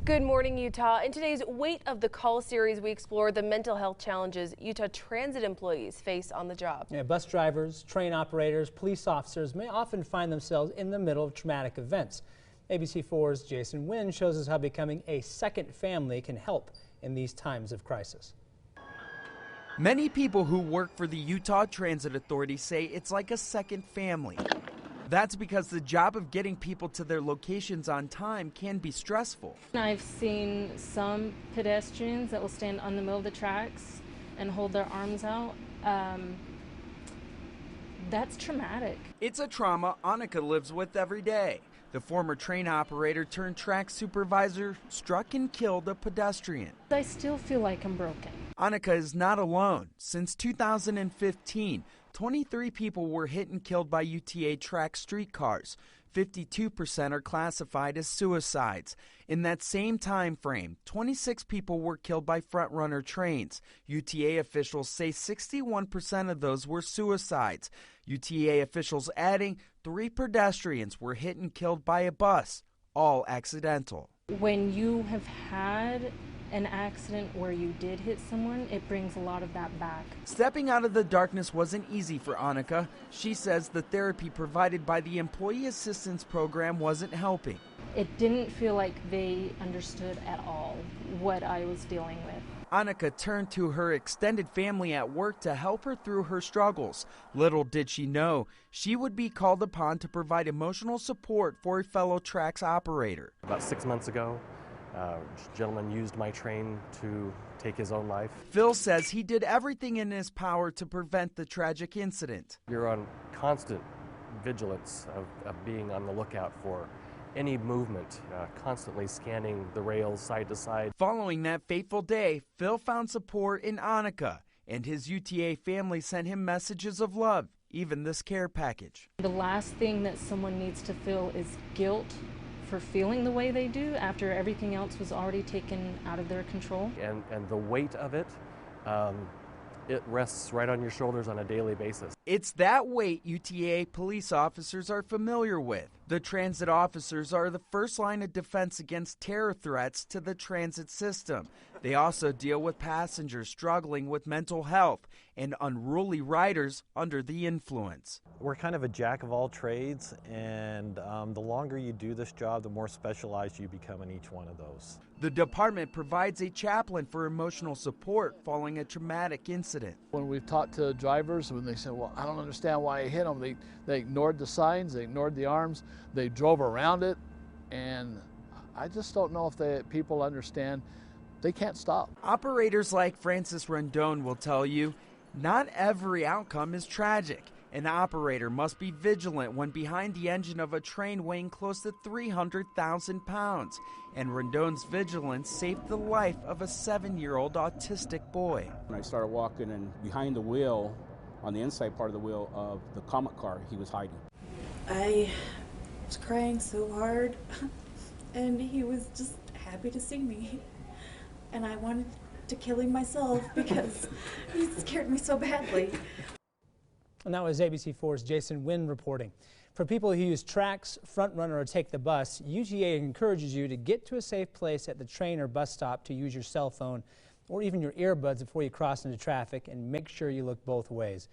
Good morning, Utah. In today's Weight of the Call series, we explore the mental health challenges Utah Transit employees face on the job. Yeah, bus drivers, train operators, police officers may often find themselves in the middle of traumatic events. ABC4's Jason Wynn shows us how becoming a second family can help in these times of crisis. Many people who work for the Utah Transit Authority say it's like a second family. That's because the job of getting people to their locations on time can be stressful. I've seen some pedestrians that will stand on the middle of the tracks and hold their arms out. That's traumatic. It's a trauma Annika lives with every day. The former train operator turned track supervisor struck and killed a pedestrian. I still feel like I'm broken. Annika is not alone. Since 2015, 23 people were hit and killed by UTA track streetcars. 52% are classified as suicides. In that same time frame, 26 people were killed by front-runner trains. UTA officials say 61% of those were suicides. UTA officials adding 3 pedestrians were hit and killed by a bus, all accidental. When you have had an accident where you did hit someone, it brings a lot of that back. Stepping out of the darkness wasn't easy for Annika. She says the therapy provided by the Employee Assistance Program wasn't helping. It didn't feel like they understood at all what I was dealing with. Annika turned to her extended family at work to help her through her struggles. Little did she know, she would be called upon to provide emotional support for a fellow tracks operator. About 6 months ago, a gentleman used my train to take his own life. Phil says he did everything in his power to prevent the tragic incident. You're on constant vigilance of being on the lookout for any movement, constantly scanning the rails side to side. Following that fateful day, Phil found support in Annika, and his UTA family sent him messages of love, even this care package. The last thing that someone needs to feel is guilt for feeling the way they do after everything else was already taken out of their control. And the weight of it, it rests right on your shoulders on a daily basis. It's that weight UTA police officers are familiar with. The transit officers are the first line of defense against terror threats to the transit system. They also deal with passengers struggling with mental health and unruly riders under the influence. We're kind of a jack of all trades, and the longer you do this job, the more specialized you become in each one of those. The department provides a chaplain for emotional support following a traumatic incident. When we've talked to drivers, when they say, well, I don't understand why I hit them, they ignored the signs, they ignored the arms, they drove around it, and I just don't know if people understand they can't stop. Operators like Francis Rendon will tell you, not every outcome is tragic. An operator must be vigilant when behind the engine of a train weighing close to 300,000 pounds. And Rendon's vigilance saved the life of a 7-year-old autistic boy. When I started walking and behind the wheel, on the inside part of the wheel of the Comet car, he was hiding. I was crying so hard, and he was just happy to see me. And I wanted to kill him myself because he scared me so badly. And that was ABC4's Jason Wynn reporting. For people who use tracks, front runner, or take the bus, UTA encourages you to get to a safe place at the train or bus stop to use your cell phone or even your earbuds before you cross into traffic, and make sure you look both ways.